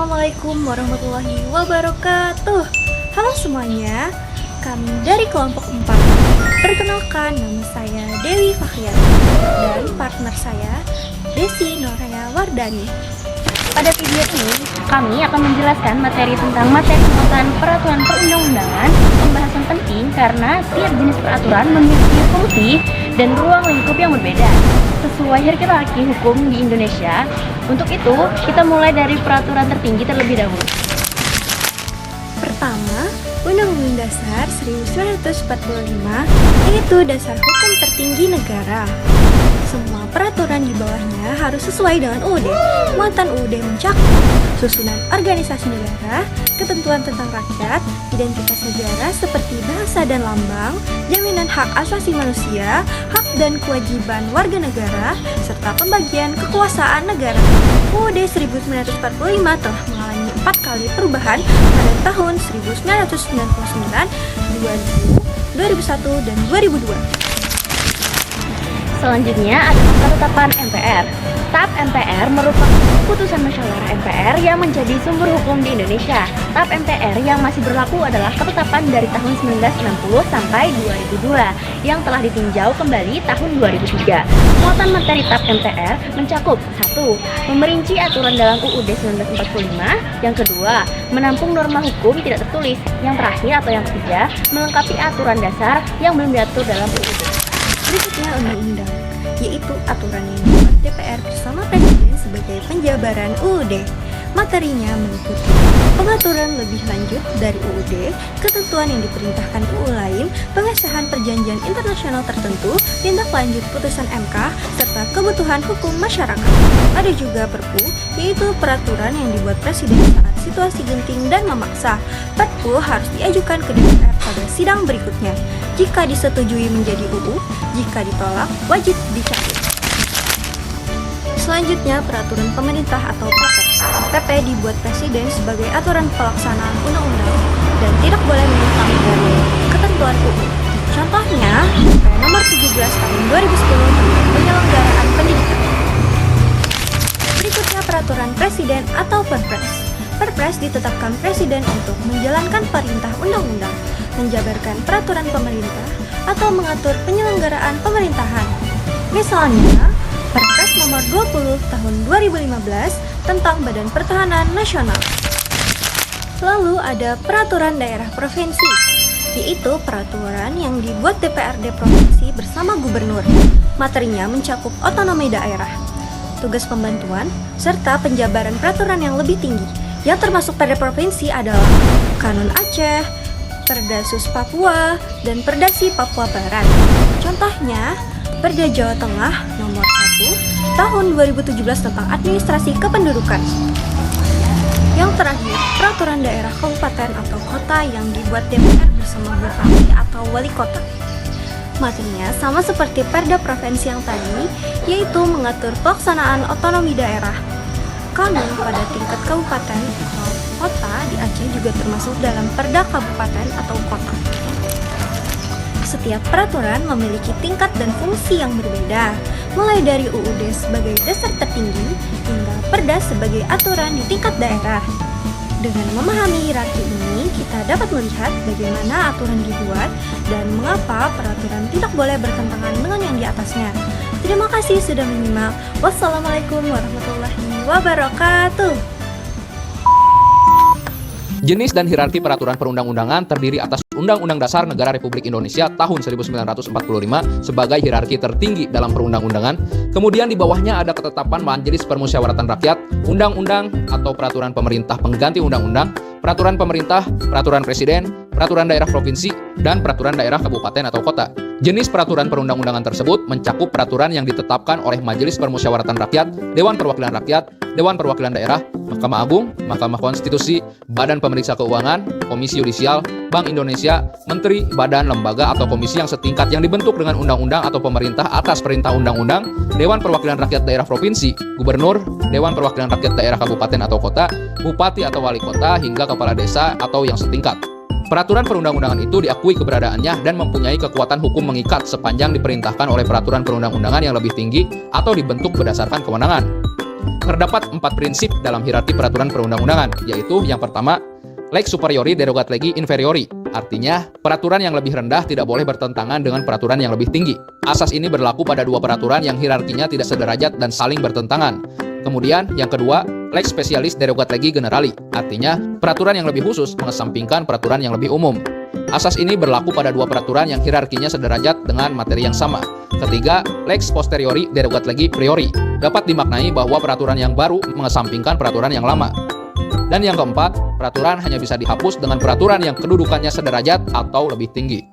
Assalamualaikum warahmatullahi wabarakatuh. Halo semuanya, kami dari kelompok 4. Perkenalkan, nama saya Dewi Fakhiati dan partner saya Desi Noraya Wardani. Pada video ini, kami akan menjelaskan materi tentang materi muatan peraturan perundang-undangan, pembahasan penting karena tiap jenis peraturan memiliki fungsi dan ruang lingkup yang berbeda sesuai hierarki hukum di Indonesia. Untuk itu, kita mulai dari peraturan tertinggi terlebih dahulu. Pertama, Undang-Undang Dasar 1945, yaitu dasar hukum tertinggi negara. Semua peraturan di bawahnya harus sesuai dengan UUD. Muatan UUD mencakup susunan organisasi negara, ketentuan tentang rakyat, identitas negara seperti bahasa dan lambang, jaminan hak asasi manusia, hak dan kewajiban warga negara, serta pembagian kekuasaan negara. UUD 1945 telah mengalami 4 kali perubahan pada tahun 1999, 2001, dan 2002. Selanjutnya adalah ketetapan MPR. TAP MPR merupakan keputusan musyawarah MPR yang menjadi sumber hukum di Indonesia. TAP MPR yang masih berlaku adalah ketetapan dari tahun 1960 sampai 2002 yang telah ditinjau kembali tahun 2003. Muatan materi TAP MPR mencakup 1. Memerinci aturan dalam UUD 1945. Yang kedua, menampung norma hukum tidak tertulis. Yang terakhir atau yang ketiga, melengkapi aturan dasar yang belum diatur dalam UUD. Berikutnya undang-undang, yaitu aturan yang dibuat DPR bersama Presiden sebagai penjabaran UUD. Materinya meliputi pengaturan lebih lanjut dari UUD, ketentuan yang diperintahkan UU lain, pengesahan perjanjian internasional tertentu, tindak lanjut putusan MK, serta kebutuhan hukum masyarakat. Ada juga Perpu, yaitu peraturan yang dibuat Presiden saat situasi genting dan memaksa. Perpu harus diajukan ke DPR pada sidang berikutnya. Jika disetujui menjadi UU, jika ditolak wajib dicabut. Selanjutnya, peraturan pemerintah atau PP. PP dibuat Presiden sebagai aturan pelaksanaan undang-undang dan tidak boleh menyimpang dari ketentuan UU. Contohnya, PP nomor 17 tahun 2010 tentang penyelenggaraan pendidikan. Berikutnya, peraturan Presiden atau Perpres. Perpres ditetapkan Presiden untuk menjalankan perintah undang-undang, menjabarkan peraturan pemerintah, atau mengatur penyelenggaraan pemerintahan. Misalnya, Perpres nomor 20 tahun 2015 tentang Badan Pertahanan Nasional. Lalu ada peraturan daerah provinsi, yaitu peraturan yang dibuat DPRD provinsi bersama gubernur. Materinya mencakup otonomi daerah, tugas pembantuan, serta penjabaran peraturan yang lebih tinggi. Yang termasuk pada provinsi adalah Kanun Aceh, Perdasus Papua, dan Perdasi Papua Barat. Contohnya, Perda Jawa Tengah nomor 1 tahun 2017 tentang administrasi kependudukan. Yang terakhir, peraturan daerah kabupaten atau kota yang dibuat DPR bersama bupati atau wali kota. Materinya sama seperti Perda provinsi yang tadi, yaitu mengatur pelaksanaan otonomi daerah. Kanun pada tingkat kabupaten atau kota di Aceh juga termasuk dalam Perda kabupaten atau kota. Setiap peraturan memiliki tingkat dan fungsi yang berbeda, mulai dari UUD sebagai dasar tertinggi hingga Perda sebagai aturan di tingkat daerah. Dengan memahami hierarki ini, kita dapat melihat bagaimana aturan dibuat dan mengapa peraturan tidak boleh bertentangan dengan yang di atasnya. Terima kasih sudah menyimak. Wassalamualaikum warahmatullahi wabarakatuh. Jenis dan hierarki peraturan perundang-undangan terdiri atas Undang-Undang Dasar Negara Republik Indonesia tahun 1945 sebagai hierarki tertinggi dalam perundang-undangan. Kemudian di bawahnya ada ketetapan Majelis Permusyawaratan Rakyat, undang-undang atau peraturan pemerintah pengganti undang-undang, peraturan pemerintah, peraturan presiden, peraturan daerah provinsi, dan peraturan daerah kabupaten atau kota. Jenis peraturan perundang-undangan tersebut mencakup peraturan yang ditetapkan oleh Majelis Permusyawaratan Rakyat, Dewan Perwakilan Rakyat, Dewan Perwakilan Daerah, Mahkamah Agung, Mahkamah Konstitusi, Badan Pemeriksa Keuangan, Komisi Yudisial, Bank Indonesia, Menteri, Badan, Lembaga, atau Komisi yang setingkat yang dibentuk dengan undang-undang atau pemerintah atas perintah undang-undang, Dewan Perwakilan Rakyat Daerah Provinsi, Gubernur, Dewan Perwakilan Rakyat Daerah Kabupaten atau Kota, Bupati atau Wali Kota, hingga Kepala Desa atau yang setingkat. Peraturan perundang-undangan itu diakui keberadaannya dan mempunyai kekuatan hukum mengikat sepanjang diperintahkan oleh peraturan perundang-undangan yang lebih tinggi atau dibentuk berdasarkan kewenangan. Terdapat 4 prinsip dalam hierarki peraturan perundang-undangan, yaitu yang pertama, lex superiori derogat legi inferiori. Artinya, peraturan yang lebih rendah tidak boleh bertentangan dengan peraturan yang lebih tinggi. Asas ini berlaku pada dua peraturan yang hierarkinya tidak sederajat dan saling bertentangan. Kemudian, yang kedua, lex specialis derogat legi generali. Artinya, peraturan yang lebih khusus mengesampingkan peraturan yang lebih umum. Asas ini berlaku pada dua peraturan yang hierarkinya sederajat dengan materi yang sama. Ketiga, lex posteriori derogat legi priori. Dapat dimaknai bahwa peraturan yang baru mengesampingkan peraturan yang lama. Dan yang keempat, peraturan hanya bisa dihapus dengan peraturan yang kedudukannya sederajat atau lebih tinggi.